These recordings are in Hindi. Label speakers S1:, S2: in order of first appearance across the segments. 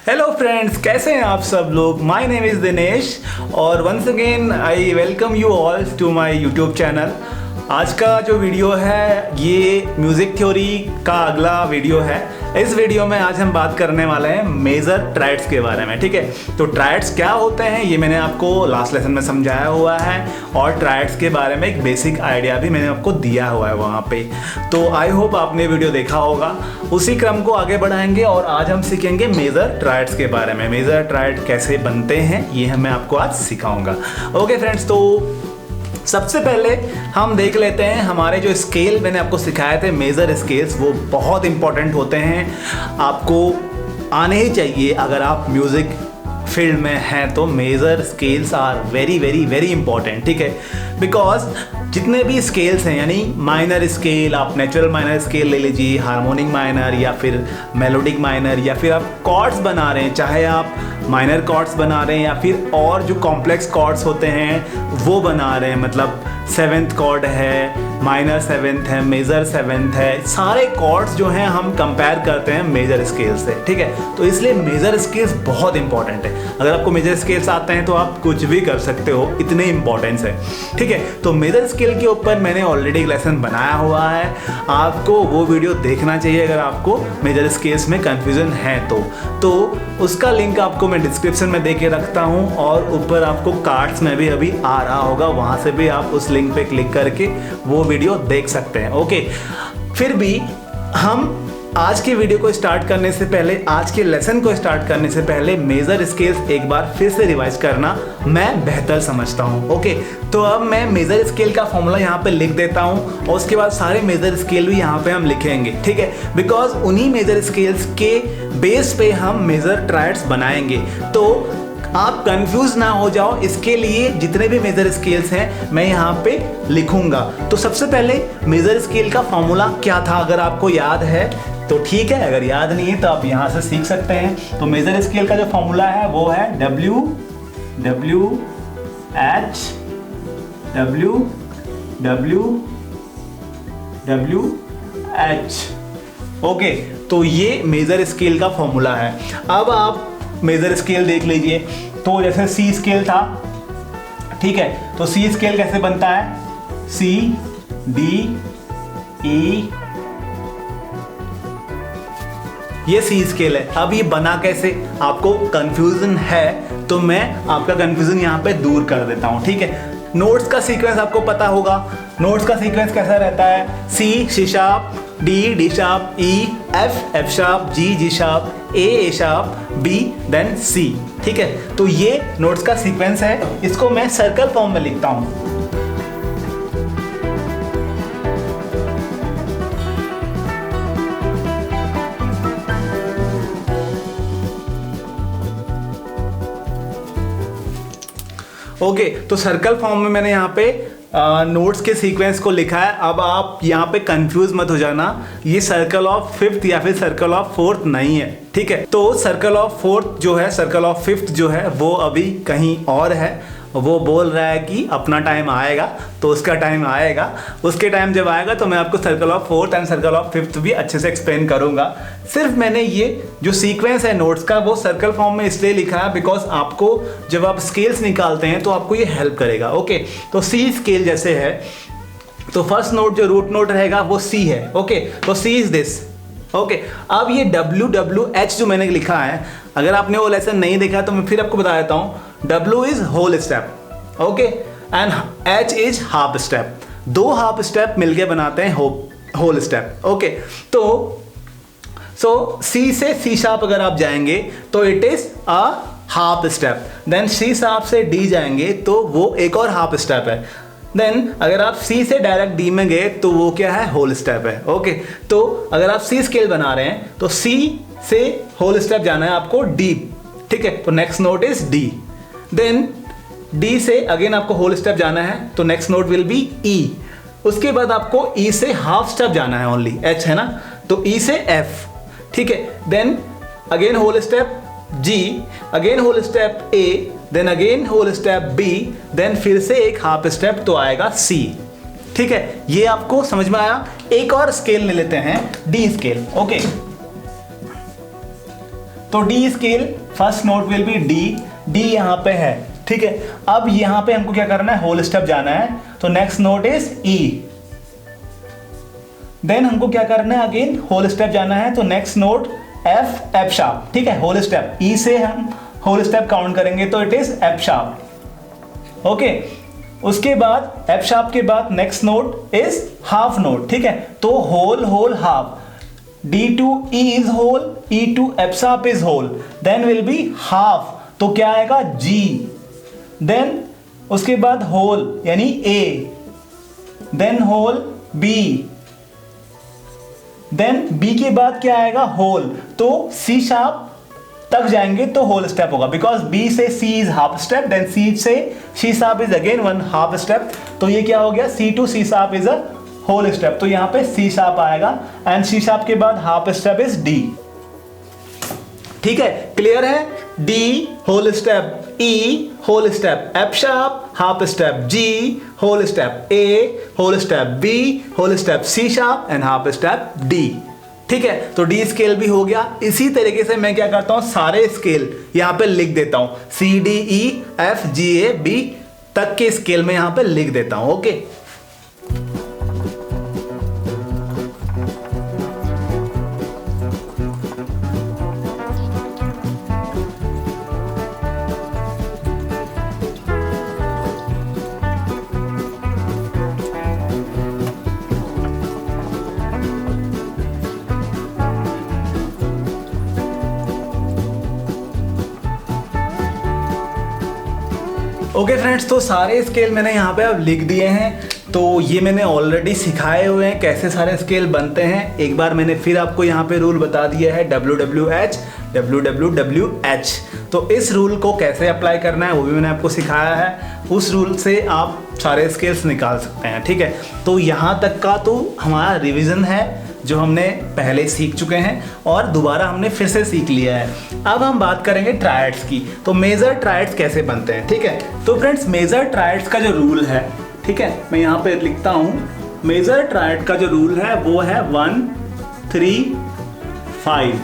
S1: हेलो फ्रेंड्स, कैसे हैं आप सब लोग। माय नेम इज़ दिनेश और once again I welcome you all to my YouTube channel. आज का जो वीडियो है ये म्यूज़िक थ्योरी का अगला वीडियो है। इस वीडियो में आज हम बात करने वाले हैं मेजर ट्राइड्स के बारे में। ठीक है, तो ट्राइड्स क्या होते हैं ये मैंने आपको लास्ट लेसन में समझाया हुआ है और ट्राइड्स के बारे में एक बेसिक आइडिया भी मैंने आपको दिया हुआ है वहाँ पे। तो आई होप आपने वीडियो देखा होगा। उसी क्रम को आगे बढ़ाएंगे और आज हम सीखेंगे मेजर ट्राइड्स के बारे में। मेजर ट्राइड कैसे बनते हैं ये मैं आपको आज सिखाऊंगा। ओके फ्रेंड्स, तो सबसे पहले हम देख लेते हैं हमारे जो स्केल मैंने आपको सिखाए थे मेजर स्केल्स, वो बहुत इंपॉर्टेंट होते हैं, आपको आने ही चाहिए अगर आप म्यूज़िक फील्ड में हैं। तो major scales are very very very important. ठीक है, बिकॉज जितने भी स्केल्स हैं यानी माइनर स्केल, आप नेचुरल माइनर स्केल ले लीजिए, हार्मोनिक माइनर या फिर मेलोडिक माइनर, या फिर आप कॉर्ड्स बना रहे हैं, चाहे आप माइनर कॉर्ड्स बना रहे हैं या फिर और जो कॉम्प्लेक्स कॉर्ड्स होते हैं वो बना रहे हैं, मतलब सेवेंथ कॉर्ड है, माइनर सेवेंथ है, मेजर सेवेंथ है, सारे कॉर्ड्स जो हैं हम कंपेयर करते हैं मेजर स्केल से। ठीक है, तो इसलिए मेजर स्केल्स बहुत इंपॉर्टेंट है। अगर आपको मेजर स्केल्स आते हैं तो आप कुछ भी कर सकते हो, इतने इंपॉर्टेंस है। ठीक है, तो मेजर स्केल के ऊपर मैंने ऑलरेडी एक लेसन बनाया हुआ है, आपको वो वीडियो देखना चाहिए अगर आपको मेजर स्केल्स में कंफ्यूजन है तो उसका लिंक आपको मैं डिस्क्रिप्शन में दे के रखता हूँ और ऊपर आपको कार्ड्स में भी अभी आ रहा होगा, वहाँ से भी आप उस लिंक पे क्लिक करके वो वीडियो देख सकते हैं। ओके, फिर भी हम आज के वीडियो को स्टार्ट करने से पहले, आज के लेसन को स्टार्ट करने से पहले मेजर स्केल्स एक बार फिर से रिवाइज करना मैं बेहतर समझता हूँ। ओके, तो अब मैं मेजर स्केल का फॉर्मूला यहाँ पे लिख देता हूँ और उसके बाद सारे मेजर स्केल भी यहाँ पे हम लिखेंगे। ठीक है, बिकॉज उन्हीं मेजर स्केल्स के बेस पे हम मेजर ट्राइड्स बनाएंगे, तो आप कंफ्यूज ना हो जाओ, इसके लिए जितने भी मेजर स्केल्स हैं मैं यहाँ पे लिखूंगा। तो सबसे पहले मेजर स्केल का फॉर्मूला क्या था, अगर आपको याद है तो ठीक है, अगर याद नहीं है तो आप यहाँ से सीख सकते हैं। तो मेजर स्केल का जो फॉर्मूला है वो है W H W W W H। Okay, तो ये मेजर स्केल का फॉर्मूला है। अब आप मेजर स्केल देख लीजिए, तो जैसे सी स्केल था, ठीक है, तो सी स्केल कैसे बनता है, C D E, ये सी स्केल है। अब ये बना कैसे, आपको कंफ्यूजन है तो मैं आपका कंफ्यूजन यहाँ पे दूर कर देता हूँ। ठीक है, नोट्स का सीक्वेंस आपको पता होगा। नोट्स का सीक्वेंस कैसा रहता है, C sharp, D sharp, E F sharp, G sharp, A sharp, B then C। ठीक है, तो ये नोट्स का सीक्वेंस है, इसको मैं सर्कल फॉर्म में लिखता हूँ। ओके, तो सर्कल फॉर्म में मैंने यहाँ पे नोट्स के सीक्वेंस को लिखा है। अब आप यहाँ पे कंफ्यूज मत हो जाना, ये सर्कल ऑफ फिफ्थ या फिर सर्कल ऑफ फोर्थ नहीं है। ठीक है, तो सर्कल ऑफ फोर्थ जो है, सर्कल ऑफ फिफ्थ जो है वो अभी कहीं और है। वो बोल रहा है कि अपना टाइम आएगा, तो उसका टाइम आएगा, उसके टाइम जब आएगा तो मैं आपको circle of fourth and circle of fifth भी अच्छे से एक्सप्लेन करूंगा। सिर्फ मैंने ये जो सीक्वेंस है नोट्स का वो सर्कल फॉर्म में इसलिए लिखा है बिकॉज आपको जब आप स्केल्स निकालते हैं तो आपको ये हेल्प करेगा। ओके, तो सी स्केल जैसे है तो फर्स्ट नोट जो रूट नोट रहेगा वो सी है। ओके, तो सी इज दिस। ओके, अब ये W H जो मैंने लिखा है, अगर आपने वो लेसन नहीं देखा तो मैं फिर आपको बता देता हूँ। W is whole step, okay, and H is half step. दो हाफ स्टेप मिलके बनाते हैं होल स्टेप। ओके, तो C से C शार्प अगर आप जाएंगे तो it is a half step, then C sharp से D जाएंगे तो वो एक और हाफ स्टेप है, देन अगर आप C से डायरेक्ट D में गए तो वो क्या है, होल स्टेप है। ओके, तो अगर आप C स्केल बना रहे हैं तो C से होल स्टेप जाना है आपको D। ठीक है, तो next note is D, then D से अगेन आपको होल स्टेप जाना है तो next note will be E। उसके बाद आपको E से हाफ स्टेप जाना है, ओनली H है ना, तो E से F। ठीक है, then again whole step G, again whole step A, then again whole step B, then फिर से एक हाफ स्टेप तो आएगा C। ठीक है, ये आपको समझ में आया। एक और स्केल ले लेते हैं, D स्केल। ओके, तो D scale first note will B D, D यहाँ पे है, ठीक है। अब यहाँ पे हमको क्या करना है, होल स्टेप जाना है, तो next note is E. Then हमको क्या करना है, अगेन होल स्टेप जाना है, तो next note F, F sharp, ठीक है। होल स्टेप ई से हम होल स्टेप काउंट करेंगे तो it is F sharp, okay. उसके बाद एफ शार्प के बाद next note is half note, ठीक है। तो whole whole half, D to E is whole, E to F sharp is whole, then will be half, तो क्या आएगा जी। देन उसके बाद होल यानी A, then whole B, then B के बाद क्या आएगा, होल, तो सी शार्प तक जाएंगे तो होल स्टेप होगा, बिकॉज बी से C is half step, then C से C sharp is again one half step, तो ये क्या हो गया, C to C sharp is a whole step, तो यहां पे सी शार्प आएगा एंड सी शार्प के बाद हाफ स्टेप इज डी, ठीक है। क्लियर है, D whole step, E whole step, F sharp half step, G whole step, A whole step, B whole step, C sharp and half step D, ठीक है। तो डी स्केल भी हो गया। इसी तरीके से मैं क्या करता हूं, सारे स्केल यहां पे लिख देता हूं, C D E F G A B तक के स्केल में यहां पे लिख देता हूं, ओके। ओके फ्रेंड्स, तो सारे स्केल मैंने यहाँ पे अब लिख दिए हैं। तो ये मैंने ऑलरेडी सिखाए हुए हैं कैसे सारे स्केल बनते हैं। एक बार मैंने फिर आपको यहाँ पे रूल बता दिया है WWH WWWH। तो इस रूल को कैसे अप्लाई करना है वो भी मैंने आपको सिखाया है। उस रूल से आप सारे स्केल्स निकाल सकते हैं, ठीक है। तो यहाँ तक का तो हमारा रिवीजन है जो हमने पहले सीख चुके हैं और दोबारा हमने फिर से सीख लिया है। अब हम बात करेंगे ट्रायड्स की। तो मेजर ट्रायड्स कैसे बनते हैं, ठीक है। तो फ्रेंड्स, मेजर ट्रायड्स का जो रूल है, ठीक है, मैं यहाँ पे लिखता हूँ। मेजर ट्रायड का जो रूल है वो है 1 3 5।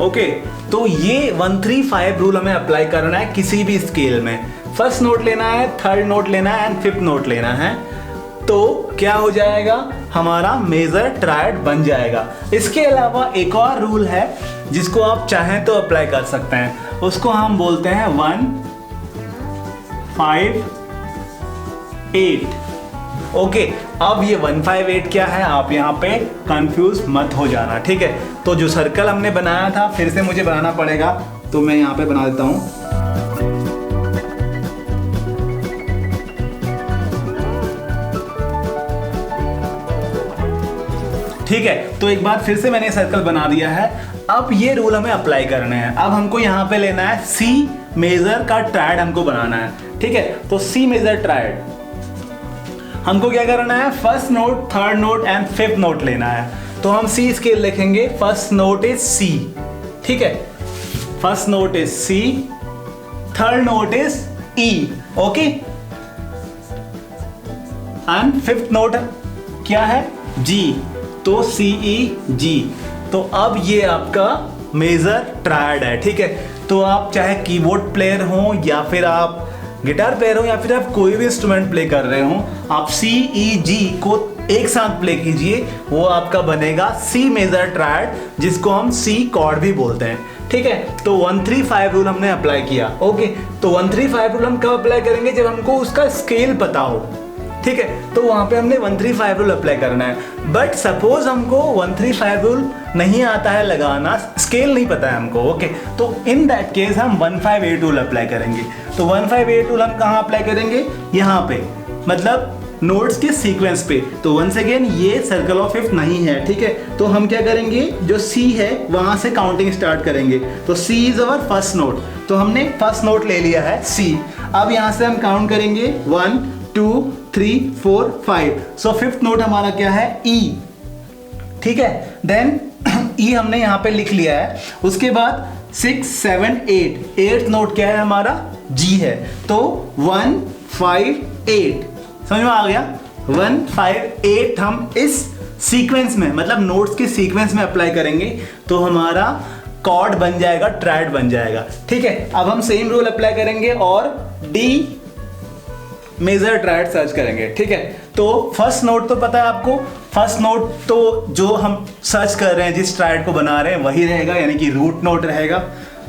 S1: ओके, तो ये 1 3 5 रूल हमें अप्लाई करना है किसी भी स्केल में। फर्स्ट नोट लेना है, थर्ड नोट लेना है एंड फिफ्थ नोट लेना है, तो क्या हो जाएगा, हमारा मेजर ट्रायड बन जाएगा। इसके अलावा एक और रूल है जिसको आप चाहें तो अप्लाई कर सकते हैं, उसको हम बोलते हैं 1 5 8। ओके, अब ये 1 5 8 क्या है, आप यहाँ पे कंफ्यूज मत हो जाना, ठीक है। तो जो सर्कल हमने बनाया था फिर से मुझे बनाना पड़ेगा, तो मैं यहाँ पे बना देता हूँ। ठीक है, तो एक बार फिर से मैंने सर्कल बना दिया है। अब ये रूल हमें अप्लाई करने हैं। अब हमको यहाँ पे लेना है सी मेजर का ट्रायड हमको बनाना है, ठीक है। तो सी मेजर ट्रायड हमको क्या करना है, first note, third note and fifth note लेना है। तो हम सी स्केल लिखेंगे, फर्स्ट नोट इज सी, ठीक है, first note is C, third note is E, okay, and fifth note क्या है, जी, तो सी ई जी। तो अब ये आपका मेजर ट्रायड है, ठीक है। तो आप चाहे कीबोर्ड प्लेयर हो या फिर आप गिटार प्लेयर हो या फिर आप कोई भी इंस्ट्रूमेंट प्ले कर रहे हो, आप सी ई जी को एक साथ प्ले कीजिए, वो आपका बनेगा सी मेजर ट्रायड, जिसको हम सी कॉर्ड भी बोलते हैं, ठीक है। तो 1 3 5 रूल हमने अप्लाई किया, ओके। तो 1 3 5 रूल हम कब अप्लाई करेंगे, जब हमको उसका स्केल पता हो, ठीक है। तो वहां पे हमने 1 3 5 रूल अप्लाई करना है। बट सपोज हमको 1 3 5 रूल नहीं आता है लगाना, स्केल नहीं पता है हमको, ओके, तो इन दैट केस हम 1 5 8 रूल अप्लाई करेंगे। तो 1 5 8 रूल हम कहाँ अप्लाई करेंगे, यहाँ पे, मतलब नोट्स के सीक्वेंस पे। तो वंस अगेन ये सर्कल ऑफ फिफ्थ नहीं है, ठीक है। तो हम क्या करेंगे, जो सी है वहां से काउंटिंग स्टार्ट करेंगे। तो सी इज अवर फर्स्ट नोट, तो हमने फर्स्ट नोट ले लिया है सी। अब यहाँ से हम काउंट करेंगे 1 2 3 4 5। सो फिफ्थ नोट हमारा क्या है, ई, ठीक है। देन ई हमने यहाँ पे लिख लिया है। उसके बाद 6 7 8, एट्थ नोट क्या है हमारा, जी है। तो 1 5 8, समझ में आ गया। 1 5 8 हम इस सीक्वेंस में, मतलब नोट्स के सीक्वेंस में अप्लाई करेंगे, तो हमारा कॉर्ड बन जाएगा, ट्रायड बन जाएगा। ठीक है, अब हम सेम रूल अप्लाई करेंगे और डी मेजर ट्रायड सर्च करेंगे। ठीक है, तो फर्स्ट नोट तो पता है आपको, फर्स्ट नोट तो जो हम सर्च कर रहे हैं, जिस ट्रायड को बना रहे हैं वही रहेगा, यानी कि रूट नोट रहेगा।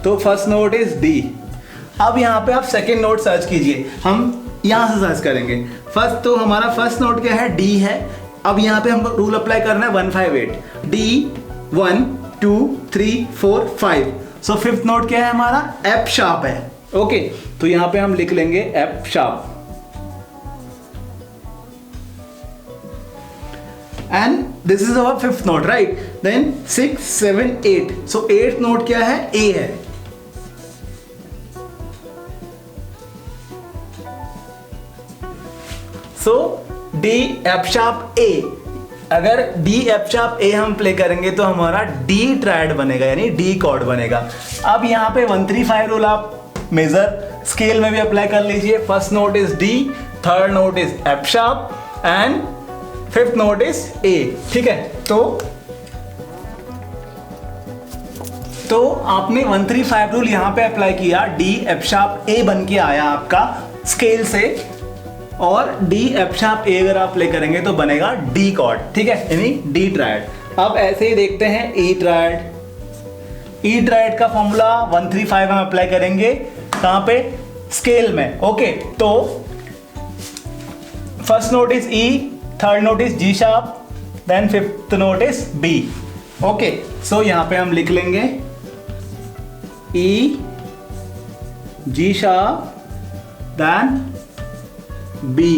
S1: तो फर्स्ट नोट इज डी। अब यहाँ पे आप सेकेंड नोट सर्च कीजिए, हम यहाँ से सर्च करेंगे। फर्स्ट तो हमारा फर्स्ट नोट क्या है, डी है। अब यहाँ पे हम रूल अप्लाई करना है 158, डी 1 2 3 4 5। सो फिफ्थ नोट क्या है हमारा, एफ शार्प है। ओके, तो यहाँ पे हम लिख लेंगे F sharp. And this is our fifth note, right. Then 6 7 8। So eighth note क्या है, ए है। So D F sharp A. अगर डी एफ शार्प ए हम प्ले करेंगे तो हमारा डी ट्रायड बनेगा, यानी डी कॉर्ड बनेगा। अब यहाँ पे 135 रूल आप मेजर स्केल में भी अप्लाई कर लीजिए। First note is D, third note is F sharp and fifth note is ए। ठीक है, तो आपने 135 रूल यहां पे अप्लाई किया, डी एफ शार्प ए बन के आया आपका स्केल से, और डी एफ शार्प ए अगर आप प्ले करेंगे तो बनेगा डी कॉर्ड। ठीक है, यानी डी ट्रायड। अब ऐसे ही देखते हैं ई ट्रायड। ई ट्रायड का फॉर्मूला 135 हम अप्लाई करेंगे, कहां पे, स्केल में। ओके, तो first note is E, third note is G sharp, then fifth note is B. Okay, so यहां पे हम लिख लेंगे E G sharp then B.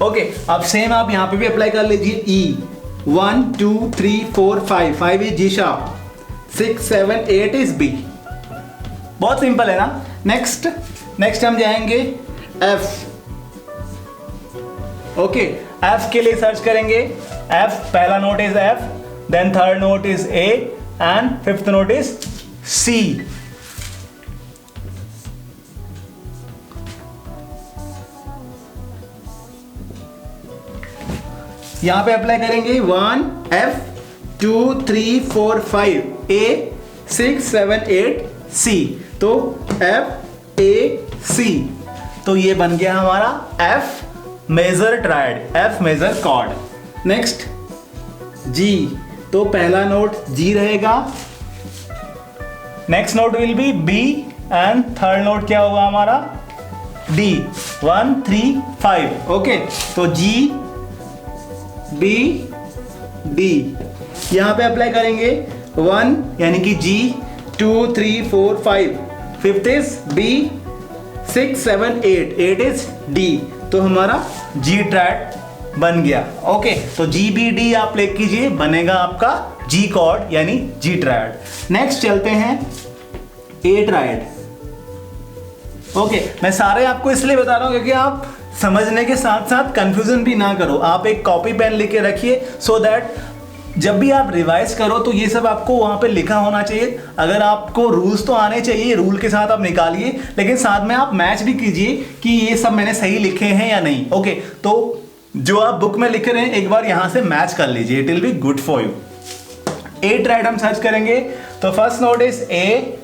S1: Okay, अब सेम आप यहां पे भी अप्लाई कर लीजिए। E 1 2 3 4 5, 5 is G sharp, 6 7 8 is B. बहुत सिंपल है ना। नेक्स्ट हम जाएंगे एफ। ओके, एफ के लिए सर्च करेंगे। एफ, पहला note is F, then third note is A and fifth note is C. यहां पे अप्लाई करेंगे 1 एफ 2 3 4 5 ए 6 7 8 सी। तो एफ ए सी, तो ये बन गया हमारा F major triad, F major chord. Next G, तो पहला नोट जी रहेगा, next note will be B and third note क्या होगा हमारा, डी 1 3 5। ओके, तो जी बी डी यहां पे अप्लाई करेंगे 1 यानी कि G, 2 3 4 5, fifth is B, 6 7 8, 8 is D. तो हमारा जी ट्रायड बन गया। ओके, तो जी बी डी आप प्ले कीजिए, बनेगा आपका जी कॉर्ड यानी जी ट्रायड। नेक्स्ट चलते हैं ए ट्रायड। ओके, मैं सारे आपको इसलिए बता रहा हूं क्योंकि आप समझने के साथ साथ कंफ्यूजन भी ना करो। आप एक कॉपी पेन लेके रखिए, सो दैट जब भी आप रिवाइज करो तो ये सब आपको वहां पे लिखा होना चाहिए। अगर आपको रूल्स तो आने चाहिए, रूल के साथ आप निकालिए, लेकिन साथ में आप मैच भी कीजिए कि ये सब मैंने सही लिखे हैं या नहीं। ओके, तो जो आप बुक में लिख रहे हैं एक बार यहां से मैच कर लीजिए, it will be good for you. A triad हम सर्च करेंगे, तो first note is A,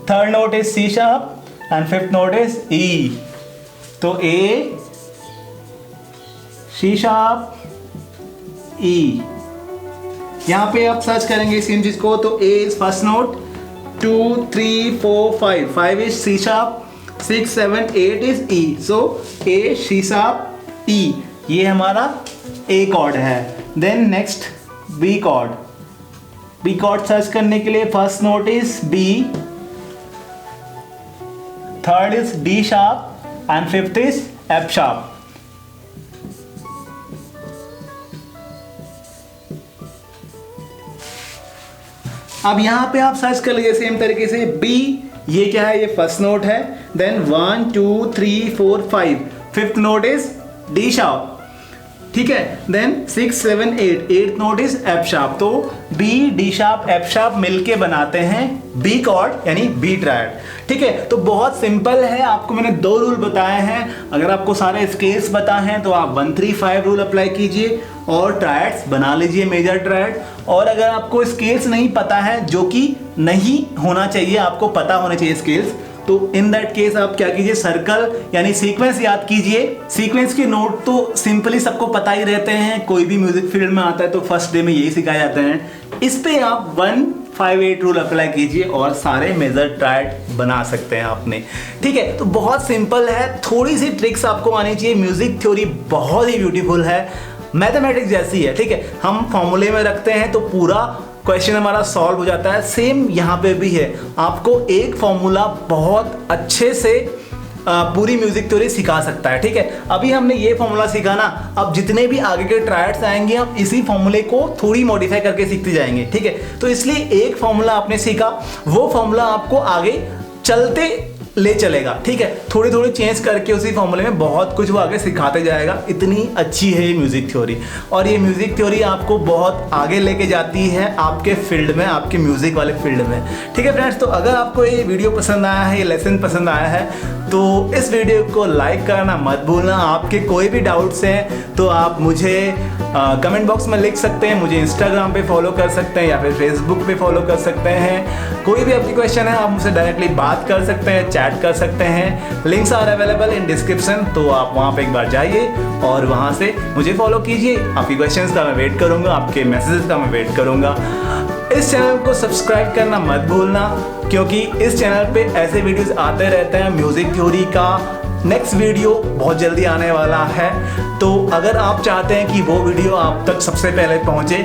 S1: third note is C sharp and fifth note is E. तो ए सी शार्प ई, यहां पे आप सर्च करेंगे सेम चीज को। तो A is first note, 2 3 4 5, 5 is C sharp, 6 7 8 is E. So A C sharp E, ये हमारा ए कॉर्ड है। Then next B chord. B chord search करने के लिए first note is B, third is D sharp and fifth is F sharp. अब यहां पे आप सर्च कर लीजिए सेम तरीके से बी, ये क्या है, ये फर्स्ट नोट है। Then 1 2 3 4 5, fifth note is D sharp, ठीक है। Then 6 7 8, eighth note is F sharp. तो B D sharp F sharp मिलके बनाते हैं बी कॉर्ड यानी बी ट्रायड, ठीक है। तो बहुत सिंपल है, आपको मैंने 2 रूल बताए हैं। अगर आपको सारे स्केल्स पता हैं तो आप 135 रूल अप्लाई कीजिए और ट्रायड्स बना लीजिए मेजर ट्रायड। और अगर आपको स्केल्स नहीं पता है, जो कि नहीं होना चाहिए, आपको पता होने चाहिए स्केल्स, तो इन दैट केस आप क्या कीजिए, सर्कल यानी सीक्वेंस याद कीजिए। सीक्वेंस के नोट तो सिंपली सबको पता ही रहते हैं, कोई भी म्यूजिक फील्ड में आता है तो फर्स्ट डे में यही सिखाए जाते हैं। इस पे आप 158 रूल अप्लाई कीजिए और सारे मेजर ट्रायड बना सकते हैं आपने। ठीक है, तो बहुत सिंपल है, थोड़ी सी ट्रिक्स आपको आनी चाहिए। म्यूजिक थ्योरी बहुत ही ब्यूटीफुल है, मैथमेटिक्स जैसी है। ठीक है, हम फॉर्मूले में रखते हैं तो पूरा क्वेश्चन हमारा सॉल्व हो जाता है। सेम यहाँ पे भी है, आपको एक फॉर्मूला बहुत अच्छे से पूरी म्यूजिक थ्योरी सिखा सकता है। ठीक है, अभी हमने ये फॉर्मूला सीखा ना, अब जितने भी आगे के ट्रायड्स आएंगे हम इसी फॉर्मूले को थोड़ी मॉडिफाई करके सीखते जाएंगे। ठीक है, तो इसलिए एक फॉर्मूला आपने सीखा, वो फॉर्मूला आपको आगे चलते ले चलेगा। ठीक है, थोड़ी थोड़ी चेंज करके उसी फॉर्मूले में बहुत कुछ वो आगे सिखाते जाएगा। इतनी अच्छी है ये म्यूजिक थ्योरी, और ये म्यूजिक थ्योरी आपको बहुत आगे लेके जाती है आपके फील्ड में, आपके म्यूजिक वाले फील्ड में। ठीक है फ्रेंड्स, तो अगर आपको ये वीडियो पसंद आया है, ये लेसन पसंद आया है, तो इस वीडियो को लाइक करना मत भूलना। आपके कोई भी डाउट्स हैं तो आप मुझे कमेंट बॉक्स में लिख सकते हैं, मुझे इंस्टाग्राम पे फॉलो कर सकते हैं या फिर फेसबुक पे फॉलो कर सकते हैं। कोई भी आपकी क्वेश्चन है आप मुझसे डायरेक्टली बात कर सकते हैं, चैट कर सकते हैं। Links are available in description, तो आप वहाँ पे एक बार जाइए और वहाँ से मुझे फॉलो कीजिए। आपकी क्वेश्चंस का मैं वेट करूँगा, आपके मैसेजेस का मैं वेट करूँगा। इस चैनल को सब्सक्राइब करना मत भूलना, क्योंकि इस चैनल पे ऐसे वीडियोस आते रहते हैं। म्यूजिक थ्योरी का नेक्स्ट वीडियो बहुत जल्दी आने वाला है, तो अगर आप चाहते हैं कि वो वीडियो आप तक सबसे पहले पहुंचे,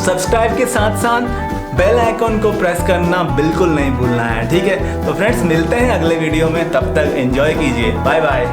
S1: सब्सक्राइब के साथ साथ बेल आइकन को प्रेस करना बिल्कुल नहीं भूलना है। ठीक है, तो फ्रेंड्स मिलते हैं अगले वीडियो में, तब तक एंजॉय कीजिए, बाय बाय।